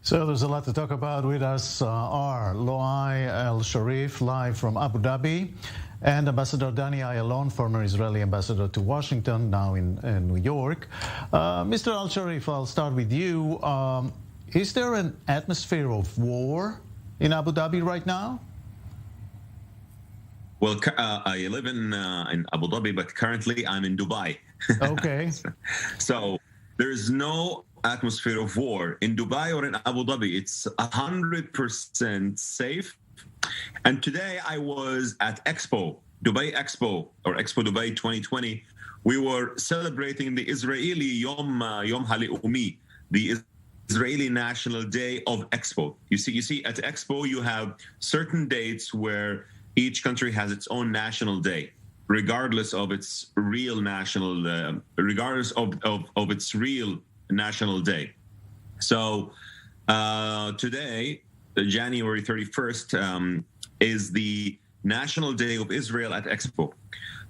So there's a lot to talk about. With us are Loay Alshareef, live from Abu Dhabi, and Ambassador Eilon, former Israeli ambassador to Washington, now in New York. Mr. Al-Shareef, I'll start with you. Is there an atmosphere of war in Abu Dhabi right now? Well, I live in Abu Dhabi, but currently I'm in Dubai. Okay. So there's no atmosphere of war in Dubai or in Abu Dhabi. It's 100% safe. And today I was at Dubai Expo, or Expo Dubai 2020. We were celebrating the Israeli Yom Haleumi, the Israeli National Day of Expo. You see, at Expo you have certain dates where each country has its own national day, regardless of its real national, its real national day. So today, January 31st, is the National Day of Israel at Expo.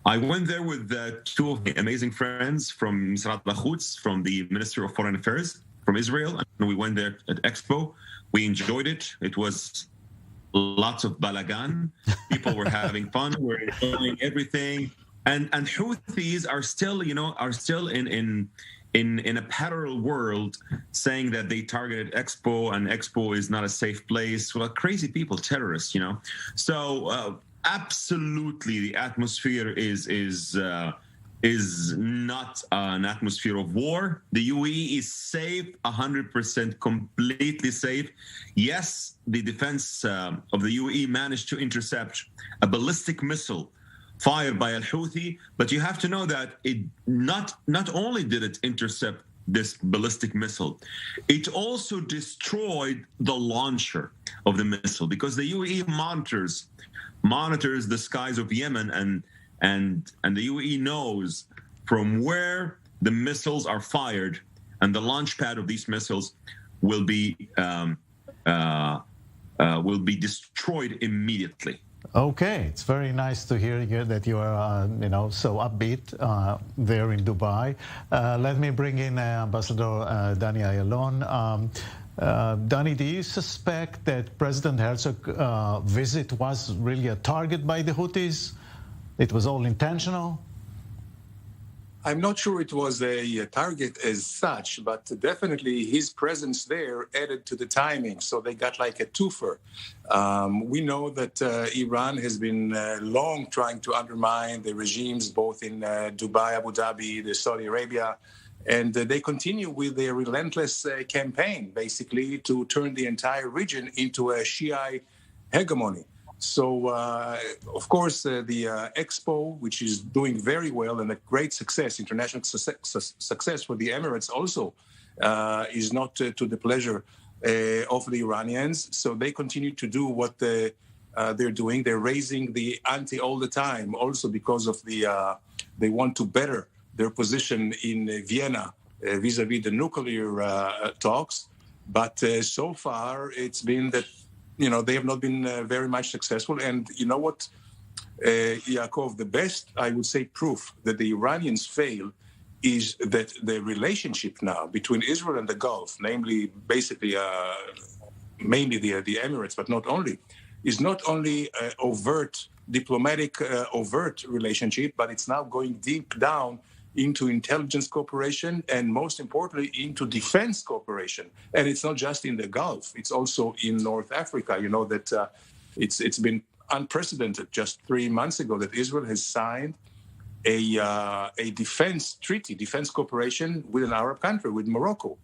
I went there with two of my amazing friends from Misrat Bachutz, from the Ministry of Foreign Affairs from Israel, and we went there at Expo. We enjoyed it. It was lots of balagan. People were having fun. We're enjoying everything. And Houthis are still in a parallel world, saying that they targeted Expo and Expo is not a safe place. Well, crazy people, terrorists, So absolutely, the atmosphere is not an atmosphere of war. The UAE is safe, 100%, completely safe. Yes, the defense of the UAE managed to intercept a ballistic missile fired by Al-Houthi, but you have to know that it not only did it intercept this ballistic missile, it also destroyed the launcher of the missile, because the UAE monitors the skies of Yemen, and the UAE knows from where the missiles are fired, and the launch pad of these missiles will be destroyed immediately. Okay, it's very nice to hear that you are, so upbeat there in Dubai. Let me bring in Ambassador Eilon. Danny, do you suspect that President Herzog visit was really a target by the Houthis? It was all intentional? I'm not sure it was a target as such, but definitely his presence there added to the timing. So they got like a twofer. We know that Iran has been long trying to undermine the regimes both in Dubai, Abu Dhabi, Saudi Arabia, and they continue with their relentless campaign, basically, to turn the entire region into a Shiite hegemony. So, of course, the Expo, which is doing very well and a great success, international success for the Emirates also, is not to the pleasure of the Iranians. So they continue to do what they're doing. They're raising the ante all the time, also because of they want to better their position in Vienna vis-a-vis the nuclear talks. But so far, it's been that they have not been very much successful. And you know what, Yaakov, the best, I would say, proof that the Iranians fail is that the relationship now between Israel and the Gulf, namely, basically, mainly the Emirates, but not only, is not only overt, diplomatic, overt relationship, but it's now going deep down into intelligence cooperation, and most importantly, into defense cooperation. And it's not just in the Gulf, it's also in North Africa. You know that it's been unprecedented just 3 months ago that Israel has signed a defense treaty, defense cooperation with an Arab country, with Morocco.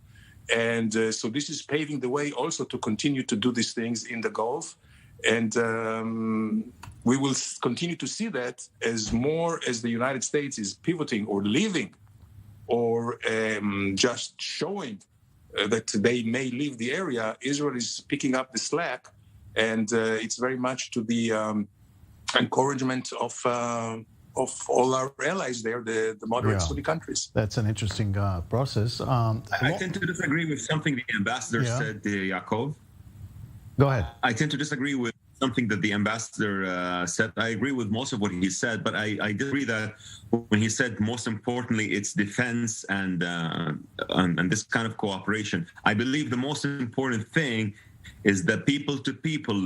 And so this is paving the way also to continue to do these things in the Gulf. And we will continue to see that as more as the United States is pivoting or leaving or just showing that they may leave the area. Israel is picking up the slack, and it's very much to the encouragement of all our allies there, the moderate Sunni countries. That's an interesting process. I tend to disagree with something the ambassador said, Yaakov. Go ahead. I tend to disagree with something that the ambassador said. I agree with most of what he said, but I did agree that when he said most importantly, it's defense and this kind of cooperation. I believe the most important thing is the people-to-people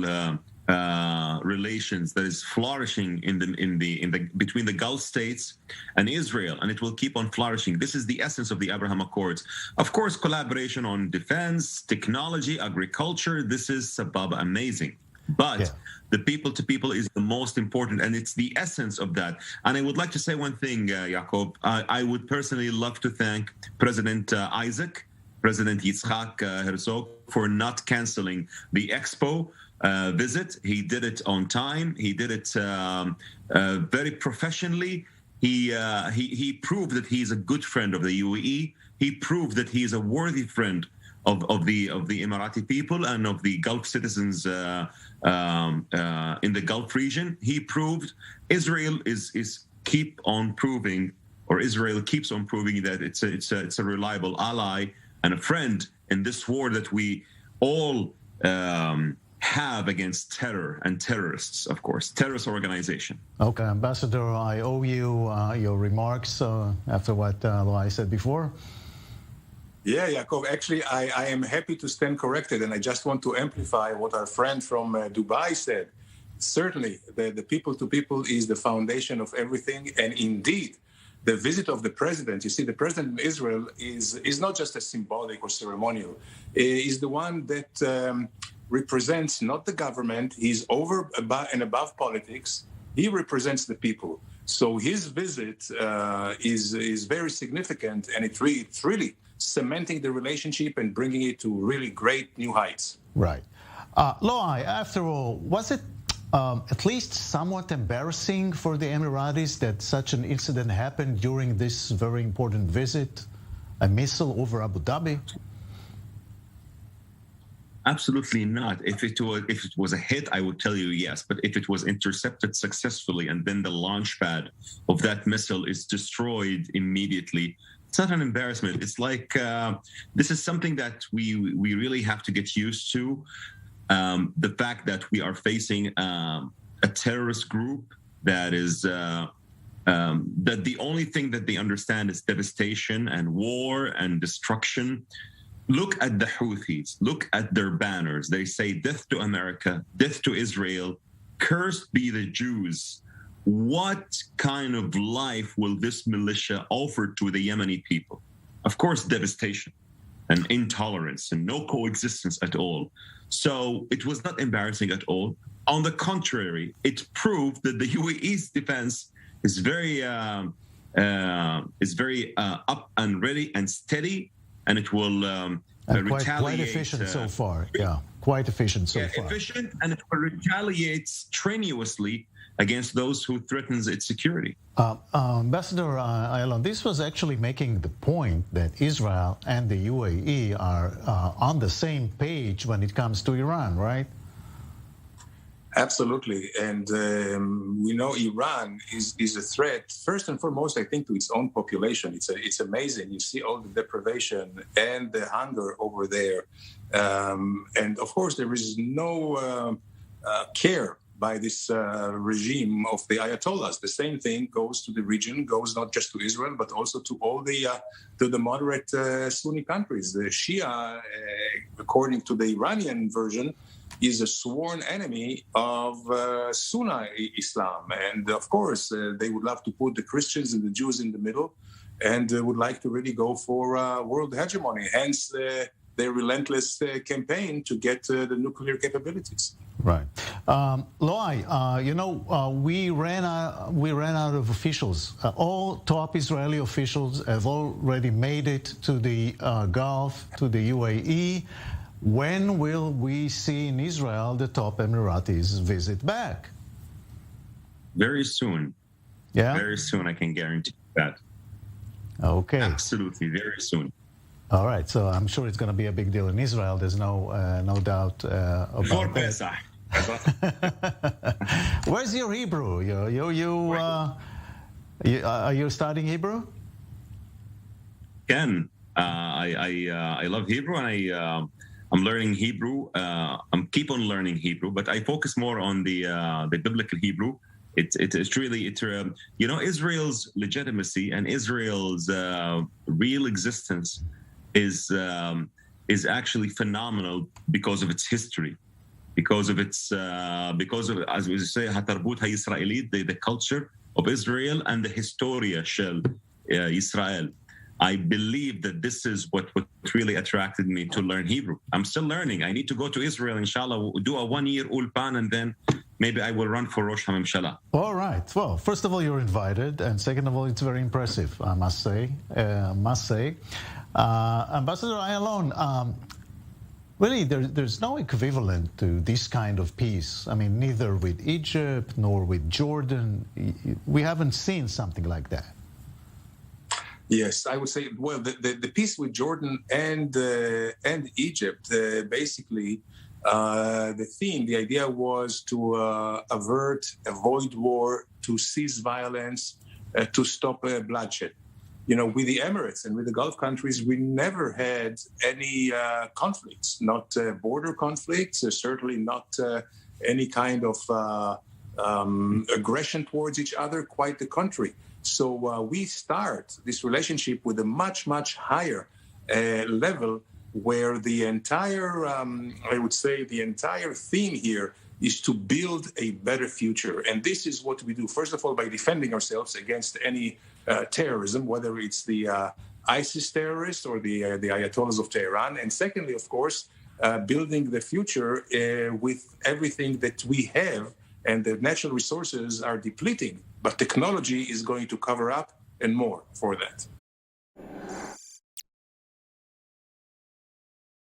relations that is flourishing between the Gulf states and Israel, and it will keep on flourishing. This is the essence of the Abraham Accords. Of course, collaboration on defense, technology, agriculture. This is sababa amazing, but the people to people is the most important, and it's the essence of that. And I would like to say one thing, Jacob. I would personally love to thank President Isaac, President Yitzhak Herzog, for not canceling the Expo visit. He did it on time. He did it very professionally. He proved that he's a good friend of the UAE. He proved that he is a worthy friend of the Emirati people and of the Gulf citizens in the Gulf region. He proved Israel keeps on proving that it's a reliable ally and a friend in this war that we all have against terror and terrorists, of course, terrorist organization. Okay, Ambassador, I owe you your remarks after what Loay said before. Yeah, Yaakov, actually, I am happy to stand corrected, and I just want to amplify what our friend from Dubai said. Certainly, the people-to-people is the foundation of everything, and indeed, the visit of the president, you see, the president of Israel is not just a symbolic or ceremonial, is the one that represents not the government. He's over and above politics. He represents the people. So his visit is very significant, and it's really cementing the relationship and bringing it to really great new heights. Right. Loay, after all, was it at least somewhat embarrassing for the Emiratis that such an incident happened during this very important visit, a missile over Abu Dhabi? Absolutely not. If it was a hit, I would tell you yes. But if it was intercepted successfully and then the launch pad of that missile is destroyed immediately, it's not an embarrassment. It's like this is something that we really have to get used to. The fact that we are facing a terrorist group that is that the only thing that they understand is devastation and war and destruction. Look at the Houthis. Look at their banners. They say death to America, death to Israel, cursed be the Jews. What kind of life will this militia offer to the Yemeni people? Of course, devastation and intolerance and no coexistence at all. So it was not embarrassing at all. On the contrary, it proved that the UAE's defense is very up and ready and steady, and it will retaliate. Quite efficient so far. Yeah, quite efficient so far. Efficient, and it will retaliate strenuously against those who threatens its security. Ambassador Eilon, this was actually making the point that Israel and the UAE are on the same page when it comes to Iran, right? Absolutely. And we know Iran is a threat, first and foremost, I think, to its own population. It's amazing. You see all the deprivation and the hunger over there. And of course, there is no care by this regime of the Ayatollahs. The same thing goes to the region, goes not just to Israel, but also to all the moderate Sunni countries. The Shia, according to the Iranian version, is a sworn enemy of Sunni Islam. And of course, they would love to put the Christians and the Jews in the middle and would like to really go for world hegemony, hence their relentless campaign to get the nuclear capabilities. Right. Loay, we ran out of officials. All top Israeli officials have already made it to the Gulf, to the UAE. When will we see in Israel the top Emiratis visit back? Very soon. Yeah? Very soon, I can guarantee that. Okay. Absolutely, very soon. All right, so I'm sure it's going to be a big deal in Israel. There's no doubt about that. Where's your Hebrew? Are you studying Hebrew? Ken, I love Hebrew, and I'm learning Hebrew. I'm keep on learning Hebrew, but I focus more on the biblical Hebrew. It's really Israel's legitimacy and Israel's real existence is actually phenomenal because of its history, because of as we say hatarbut ha-Yisraelit, the culture of Israel and the historia shel Israel. I believe that this is what really attracted me to learn Hebrew. I'm still learning. I need to go to Israel, inshallah, do a 1-year ulpan, and then maybe I will run for Rosh HaMemshala. All right. Well, first of all, you're invited, and second of all, it's very impressive, I must say. Ambassador Eilon, really, there's no equivalent to this kind of peace. I mean, neither with Egypt nor with Jordan. We haven't seen something like that. Yes, I would say, well, the peace with Jordan and Egypt, basically, the idea was to avoid war, to cease violence, to stop bloodshed. With the Emirates and with the Gulf countries, we never had any conflicts, not border conflicts, certainly not any kind of aggression towards each other, quite the contrary. So we start this relationship with a much, much higher level where the entire, I would say, the entire theme here is to build a better future. And this is what we do, first of all, by defending ourselves against any terrorism, whether it's the ISIS terrorists or the Ayatollahs of Tehran. And secondly, of course, building the future with everything that we have, and the natural resources are depleting, but technology is going to cover up and more for that.